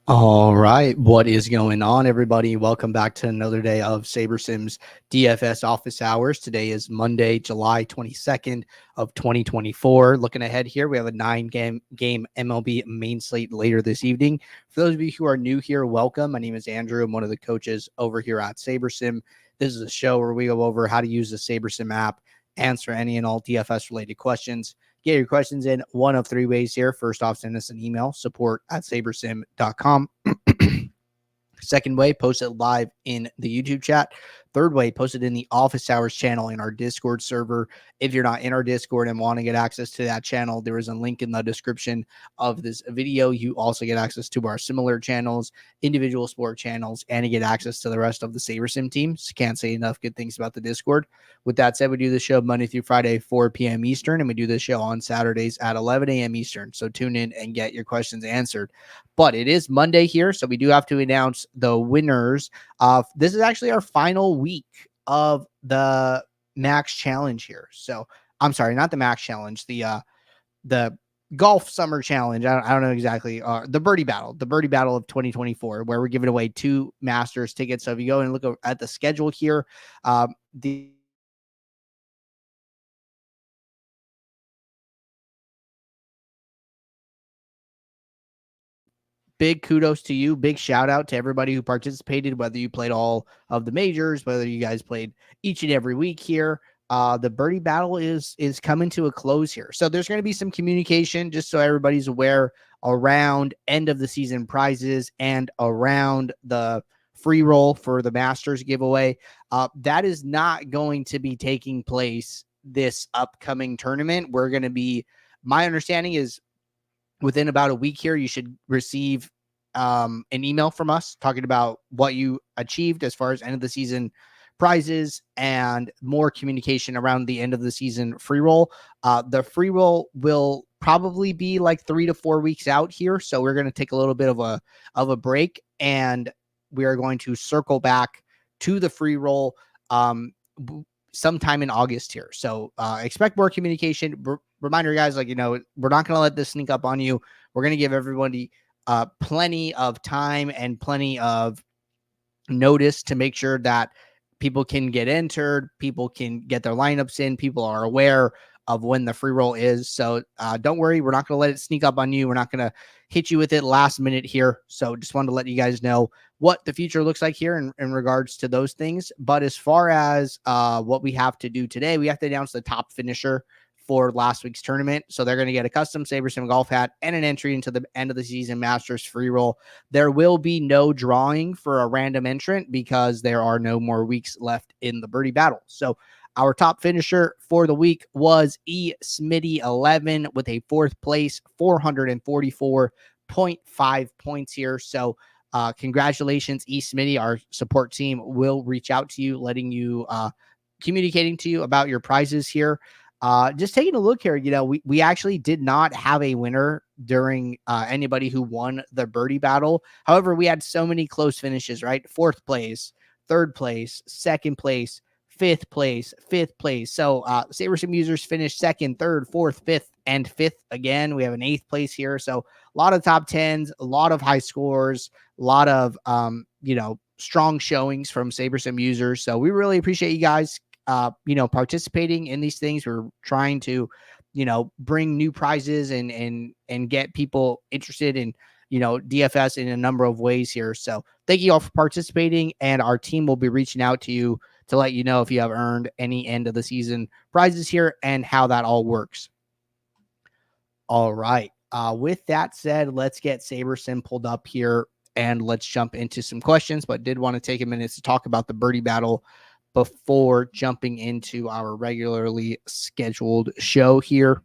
All right, what is going on, everybody? Welcome back to another day of SaberSim's DFS office hours. Today is Monday, July 22nd of 2024. Looking ahead here, we have a 9-game MLB main slate later this evening. For those of you who are new here, welcome. My name is Andrew. I'm one of the coaches over here at SaberSim. This is a show where we go over how to use the SaberSim app, answer any and all DFS related questions. Get your questions in one of three ways here. First off, send us an email, support@sabersim.com. Second way, post it live in the YouTube chat. Third way, post it in the office hours channel in our Discord server. If you're not in our Discord and want to get access to that channel, there is a link in the description of this video. You also get access to our similar channels, individual sport channels, and you get access to the rest of the SaberSim team. So can't say enough good things about the Discord. With that said, we do the show Monday through Friday, 4 p.m. Eastern, and we do the show on Saturdays at 11 a.m. Eastern. So tune in and get your questions answered. But it is Monday here, so we do have to announce the winners. This is actually our final week of the Max Challenge here. So I'm sorry, not the Max Challenge, the Golf Summer Challenge. I don't know exactly. The Birdie Battle of 2024, where we're giving away 2 Masters tickets. So if you go and look at the schedule here, the big kudos to you. Big shout out to everybody who participated, whether you played all of the majors, whether you guys played each and every week here. The Birdie Battle is coming to a close here. So there's going to be some communication, just so everybody's aware, around end of the season prizes and around the free roll for the Masters giveaway. That is not going to be taking place this upcoming tournament. We're going to be, my understanding is, within about a week here, you should receive an email from us talking about what you achieved as far as end of the season prizes and more communication around the end of the season free roll. The free roll will probably be like 3 to 4 weeks out here. So we're going to take a little bit of a break, and we are going to circle back to the free roll sometime in August here. So expect more communication. Reminder, guys, we're not going to let this sneak up on you. We're going to give everybody plenty of time and plenty of notice to make sure that people can get entered, people can get their lineups in, people are aware of when the free roll is. So don't worry, we're not going to let it sneak up on you. We're not going to hit you with it last minute here. So just wanted to let you guys know what the future looks like here in regards to those things. But as far as what we have to do today, we have to announce the top finisher for last week's tournament. So they're going to get a custom SaberSim golf hat and an entry into the end of the season Masters free roll. There will be no drawing for a random entrant because there are no more weeks left in the Birdie Battle. So our top finisher for the week was E Smitty 11 with a 4th place, 444.5 points here. So congratulations, E Smitty. Our support team will reach out to you, letting you communicating to you about your prizes here. Just taking a look here, we actually did not have a winner during anybody who won the Birdie Battle. However, we had so many close finishes, right? 4th place, 3rd place, 2nd place, 5th place, 5th place. So SaberSim users finished 2nd, 3rd, 4th, 5th, and 5th again. We have an 8th place here. So a lot of top 10s, a lot of high scores, a lot of strong showings from SaberSim users. So we really appreciate you guys participating in these things. We're trying to, bring new prizes and get people interested in, DFS in a number of ways here. So thank you all for participating, and our team will be reaching out to you to let you know if you have earned any end of the season prizes here and how that all works. All right. With that said, let's get SaberSim pulled up here and let's jump into some questions, but did want to take a minute to talk about the Birdie Battle before jumping into our regularly scheduled show here.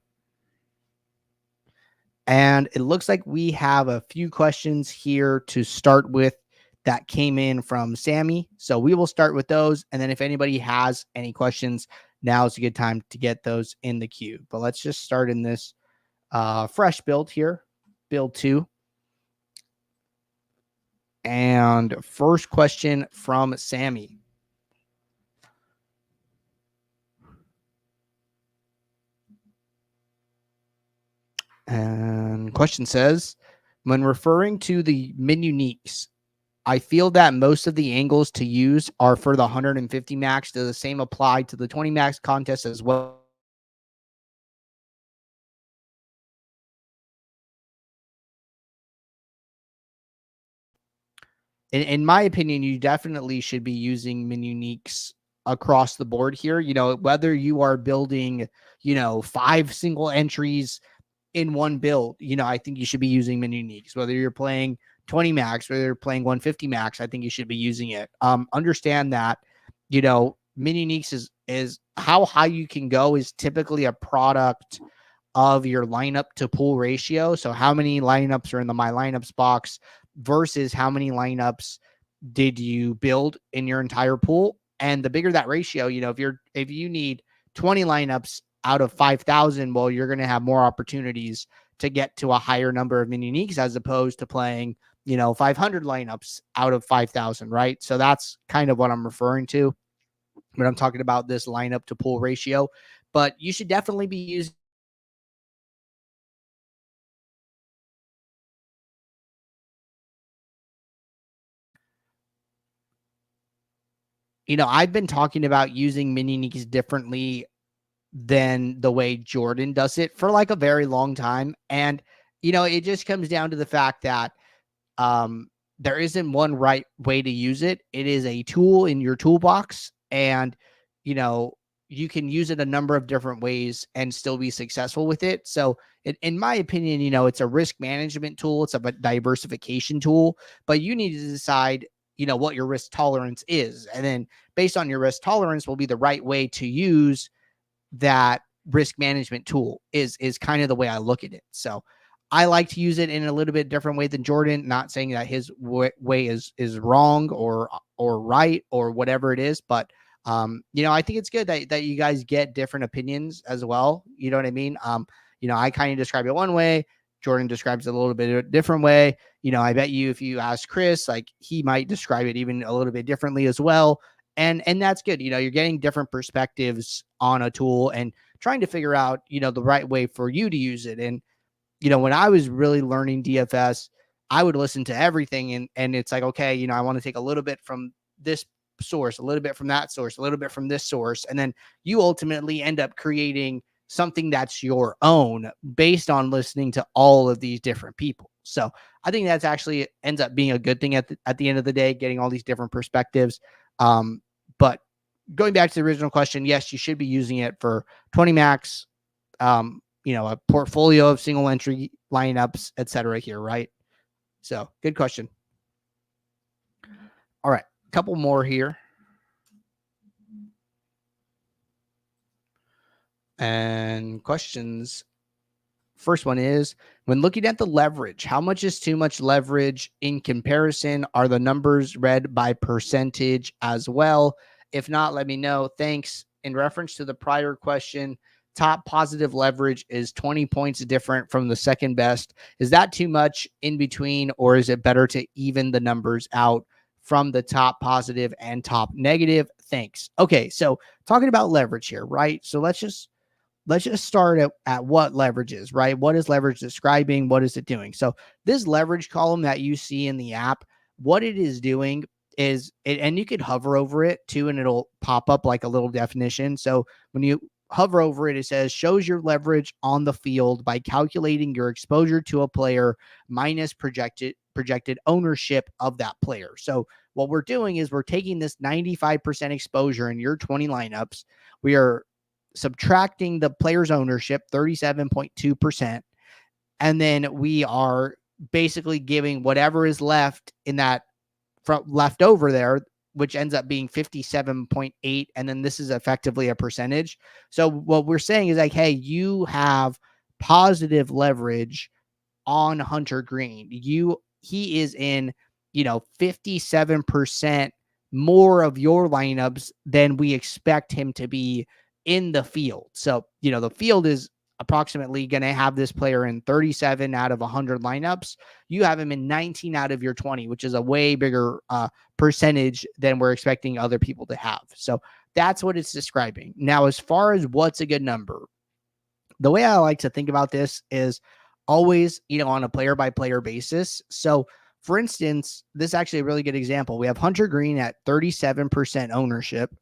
And it looks like we have a few questions here to start with that came in from Sammy. So we will start with those. And then if anybody has any questions, now is a good time to get those in the queue. But let's just start in this fresh build here, build 2. And first question from Sammy. And question says, When referring to the min uniques, I feel that most of the angles to use are for the 150 max. Do the same apply to the 20 max contest as well? In my opinion, you definitely should be using min uniques across the board here. Whether you are building, 5 single entries in one build, I think you should be using min uniques. Whether you're playing 20 max, whether you're playing 150 max, I think you should be using it. Understand that, min uniques is how high you can go is typically a product of your lineup to pool ratio. So how many lineups are in the my lineups box versus how many lineups did you build in your entire pool? And the bigger that ratio, if you need 20 lineups out of 5,000, well, you're going to have more opportunities to get to a higher number of min uniques as opposed to playing, 500 lineups out of 5,000, right? So that's kind of what I'm referring to when I'm talking about this lineup to pool ratio. But you should definitely be using. I've been talking about using min uniques differently than the way Jordan does it for like a very long time. And, it just comes down to the fact that um, there isn't one right way to use it. It is a tool in your toolbox, and, you know, you can use it a number of different ways and still be successful with it. So, in my opinion, it's a risk management tool, it's a diversification tool, but you need to decide, what your risk tolerance is. And then based on your risk tolerance will be the right way to use that risk management tool is kind of the way I look at it. So I like to use it in a little bit different way than Jordan, not saying that his way is wrong or right or whatever it is, but I think it's good that you guys get different opinions as well. You know what I mean? I kind of describe it one way, Jordan describes it a little bit a different way. I bet you if you ask Chris, like he might describe it even a little bit differently as well. And that's good. You're getting different perspectives on a tool and trying to figure out, the right way for you to use it. And, when I was really learning DFS, I would listen to everything and it's like, okay, I want to take a little bit from this source, a little bit from that source, a little bit from this source. And then you ultimately end up creating something that's your own based on listening to all of these different people. So I think that's actually ends up being a good thing at the end of the day, getting all these different perspectives. But going back to the original question, yes, you should be using it for 20 max, a portfolio of single entry lineups, etc. here, right? So good question. All right, a couple more here. And questions. First one is, when looking at the leverage, how much is too much leverage in comparison? Are the numbers read by percentage as well? If not, let me know. Thanks. In reference to the prior question, top positive leverage is 20 points different from the second best. Is that too much in between, or is it better to even the numbers out from the top positive and top negative? Thanks. Okay, so talking about leverage here, right? So let's just start at what leverage is, right? What is leverage describing? What is it doing? So this leverage column that you see in the app, what it is doing is it, and you could hover over it too, and it'll pop up like a little definition. So when you hover over it, it says shows your leverage on the field by calculating your exposure to a player minus projected ownership of that player. So what we're doing is we're taking this 95% exposure in your 20 lineups. We are subtracting the player's ownership, 37.2%. And then we are basically giving whatever is left in that left over there, which ends up being 57.8. And then this is effectively a percentage. So what we're saying is like, hey, you have positive leverage on Hunter Green. He is in, 57% more of your lineups than we expect him to be in the field. So, the field is approximately going to have this player in 37 out of 100 lineups. You have him in 19 out of your 20, which is a way bigger percentage than we're expecting other people to have. So that's what it's describing. Now, as far as what's a good number, the way I like to think about this is always, on a player by player basis. So for instance, this is actually a really good example. We have Hunter Green at 37% ownership,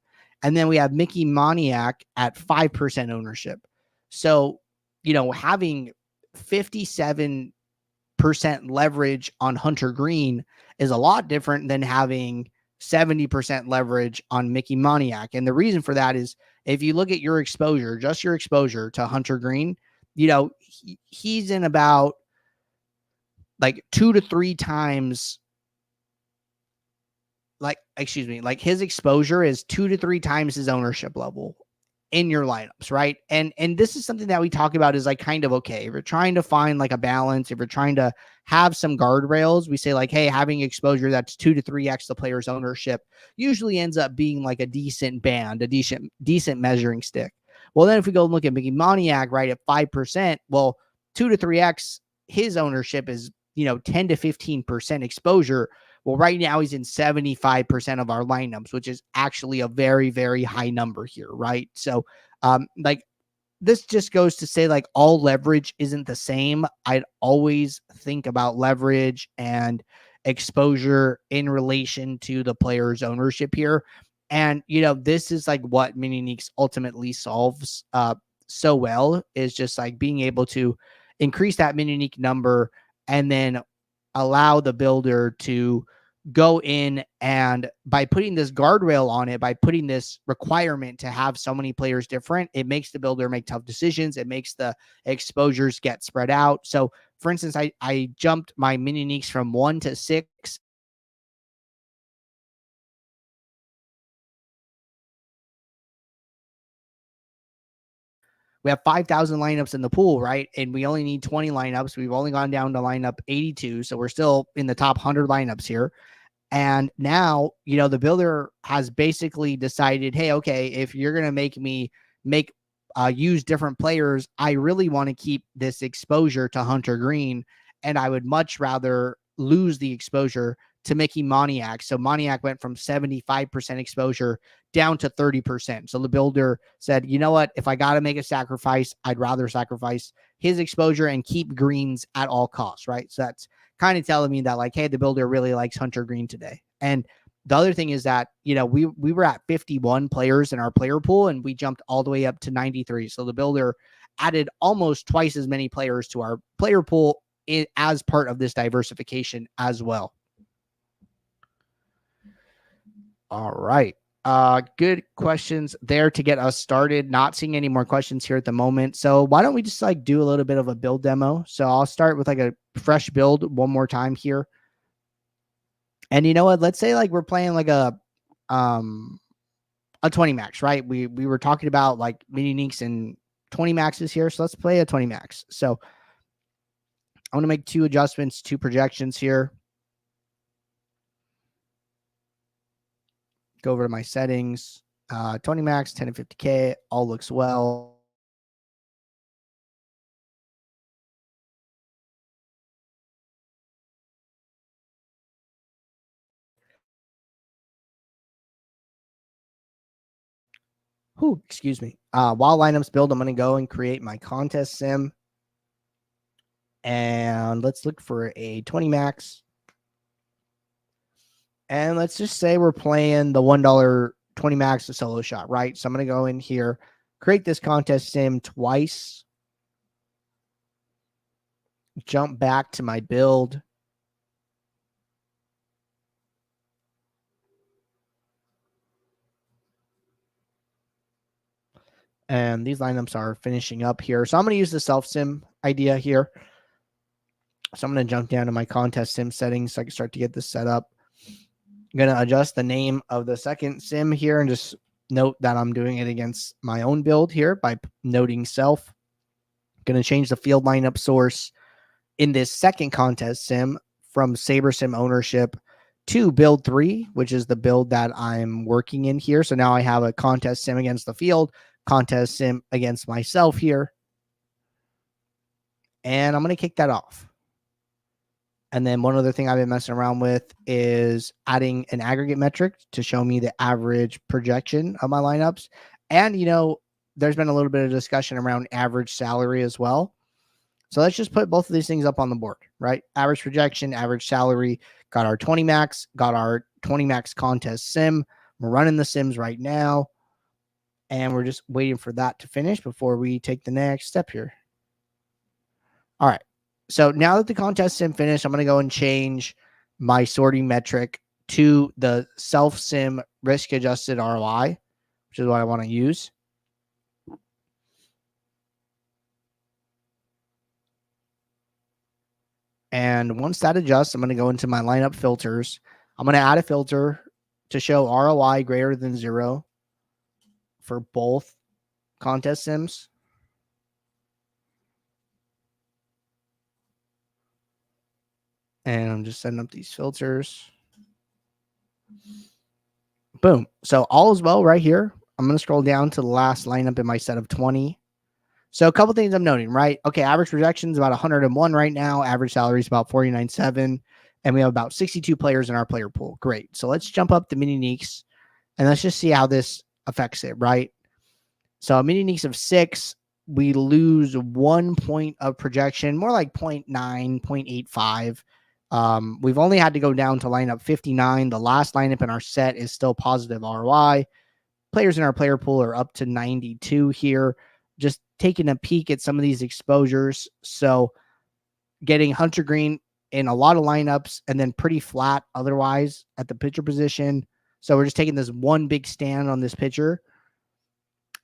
and then we have Mickey Moniak at 5% ownership. So, having 57% leverage on Hunter Green is a lot different than having 70% leverage on Mickey Moniak. And the reason for that is if you look at your exposure, just your exposure to Hunter Green, he's in about like 2 to 3 times, like his exposure is 2 to 3 times his ownership level in your lineups, right? And this is something that we talk about is like kind of okay. If you're trying to find like a balance, if you're trying to have some guardrails, we say like, hey, having exposure that's 2 to 3x the player's ownership usually ends up being like a decent band, a decent measuring stick. Well, then if we go look at Mickey Moniak, right, at 5%, well, 2 to 3x his ownership is 10 to 15% exposure. Well, right now he's in 75% of our lineups, which is actually a very, very high number here, right? So, like this just goes to say like all leverage isn't the same. I'd always think about leverage and exposure in relation to the player's ownership here. And, this is like what Mini Neeks ultimately solves so well is just like being able to increase that Mini Neek number and then allow the builder to go in and by putting this guardrail on it, by putting this requirement to have so many players different, it makes the builder make tough decisions. It makes the exposures get spread out. So for instance, I jumped my Mini Neeks from 1 to 6. We have 5,000 lineups in the pool, right? And we only need 20 lineups. We've only gone down to lineup 82. So we're still in the top 100 lineups here. And now, the builder has basically decided, hey, okay, if you're going to make me use different players, I really want to keep this exposure to Hunter Green. And I would much rather lose the exposure to Mickey Moniak. So Moniak went from 75% exposure down to 30%. So the builder said, you know what, if I got to make a sacrifice, I'd rather sacrifice his exposure and keep Greens at all costs, right? So that's kind of telling me that like, hey, the builder really likes Hunter Green today. And the other thing is that, we were at 51 players in our player pool and we jumped all the way up to 93. So the builder added almost twice as many players to our player pool as part of this diversification as well. All right. Good questions there to get us started. Not seeing any more questions here at the moment. So why don't we just like do a little bit of a build demo? So I'll start with like a fresh build one more time here. And you know what? Let's say like we're playing like a 20 max, right? We were talking about like Mini Neeks and 20 maxes here. So let's play a 20 max. So I want to make 2 adjustments, 2 projections here. Go over to my settings, 20 max, 10 to 50K, all looks well. Excuse me. While lineups build, I'm going to go and create my contest sim. And let's look for a 20 max. And let's just say we're playing the $1 20 max a solo shot, right? So I'm going to go in here, create this contest sim twice. Jump back to my build. And these lineups are finishing up here. So I'm going to use the self sim idea here. So I'm going to jump down to my contest sim settings so I can start to get this set up. I'm going to adjust the name of the second sim here and just note that I'm doing it against my own build here by noting self. I'm going to change the field lineup source in this second contest sim from Saber Sim ownership to build 3, which is the build that I'm working in here. So now I have a contest sim against the field, contest sim against myself here. And I'm going to kick that off. And then one other thing I've been messing around with is adding an aggregate metric to show me the average projection of my lineups. And, there's been a little bit of discussion around average salary as well. So let's just put both of these things up on the board, right? Average projection, average salary, got our 20 max, got our 20 max contest sim. We're running the sims right now, and we're just waiting for that to finish before we take the next step here. All right. So now that the contest sim finished, I'm going to go and change my sorting metric to the self sim risk adjusted ROI, which is what I want to use. And once that adjusts, I'm going to go into my lineup filters. I'm going to add a filter to show ROI greater than 0 for both contest sims. And I'm just setting up these filters. Boom. So all is well right here. I'm going to scroll down to the last lineup in my set of 20. So a couple things I'm noting, right? Okay, average projection is about 101 right now. Average salary is about 49.7. And we have about 62 players in our player pool. Great. So let's jump up the mini neeks and let's just see how this affects it, right? So a mini neeks of 6, we lose 1 point of projection, more like 0.9, 0.85. We've only had to go down to lineup 59. The last lineup in our set is still positive ROI. Players in our player pool are up to 92 here. Just taking a peek at some of these exposures. So getting Hunter Green in a lot of lineups and then pretty flat otherwise at the pitcher position. So we're just taking this one big stand on this pitcher.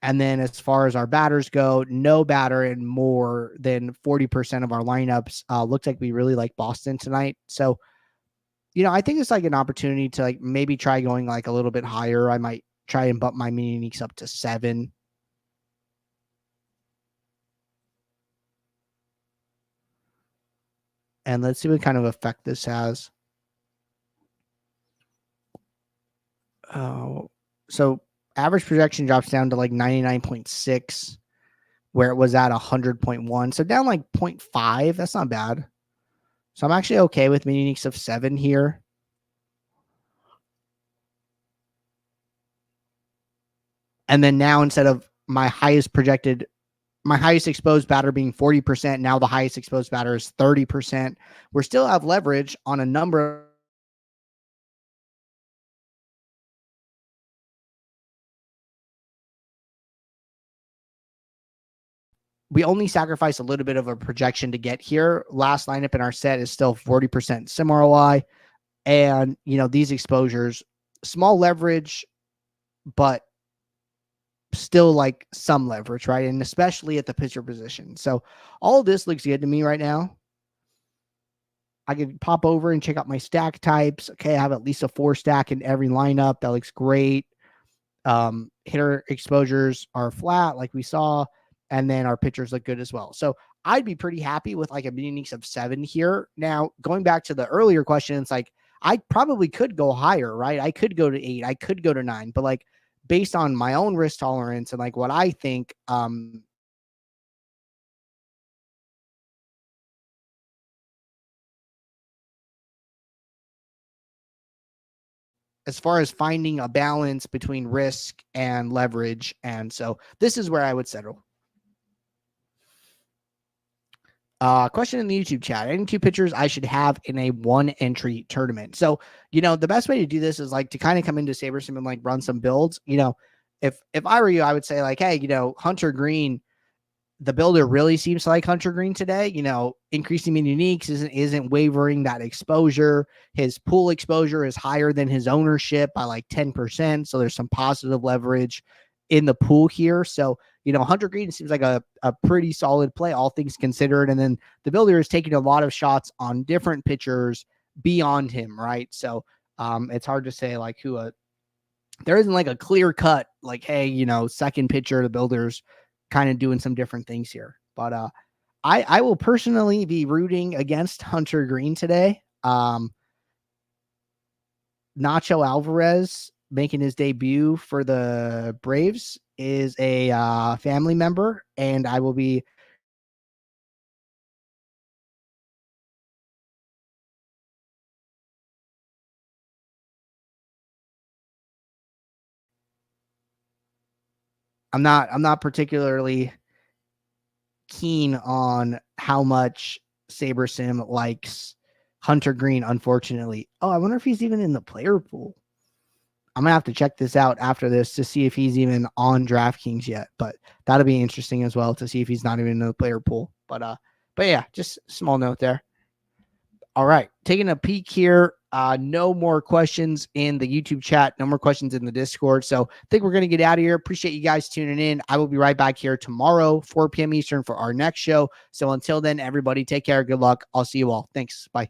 And then as far as our batters go, no batter in more than 40% of our lineups. Looks like we really like Boston tonight. So, I think it's like an opportunity to like maybe try going like a little bit higher. I might try and bump my mini uniques up to 7. And let's see what kind of effect this has. So average projection drops down to like 99.6, where it was at 100.1. So down like 0.5. That's not bad. So I'm actually okay with mini uniques of 7 here. And then now instead of my highest exposed batter being 40%, now the highest exposed batter is 30%. We still have leverage on a number of we only sacrifice a little bit of a projection to get here. Last lineup in our set is still 40% sim ROI. And, these exposures, small leverage, but still like some leverage, right? And especially at the pitcher position. So all of this looks good to me right now. I could pop over and check out my stack types. Okay, I have at least a 4 stack in every lineup. That looks great. Hitter exposures are flat, like we saw, and then our pitchers look good as well. So I'd be pretty happy with like a mini uniques of 7 here. Now, going back to the earlier question, it's like I probably could go higher, right? I could go to 8, I could go to 9, but like based on my own risk tolerance and like what I think, as far as finding a balance between risk and leverage. And so this is where I would settle. Question in the YouTube chat. Any 2 pitchers I should have in a 1 entry tournament? So, the best way to do this is like to kind of come into SaberSim and like run some builds. If I were you, I would say like, hey, Hunter Green, the builder really seems to like Hunter Green today. Increasing in uniques isn't wavering that exposure. His pool exposure is higher than his ownership by like 10%. So there's some positive leverage in the pool here. So, Hunter Green seems like a pretty solid play, all things considered. And then the builder is taking a lot of shots on different pitchers beyond him, right? So it's hard to say like who there isn't like a clear cut, like, hey, second pitcher, the builder's kind of doing some different things here. But I will personally be rooting against Hunter Green today. Nacho Alvarez making his debut for the Braves is a family member, and I will be I'm not particularly keen on how much SaberSim likes Hunter Green, unfortunately. Oh, I wonder if he's even in the player pool. I'm going to have to check this out after this to see if he's even on DraftKings yet. But that'll be interesting as well to see if he's not even in the player pool. But yeah, just a small note there. All right, taking a peek here. No more questions in the YouTube chat. No more questions in the Discord. So I think we're going to get out of here. Appreciate you guys tuning in. I will be right back here tomorrow, 4 p.m. Eastern for our next show. So until then, everybody take care. Good luck. I'll see you all. Thanks. Bye.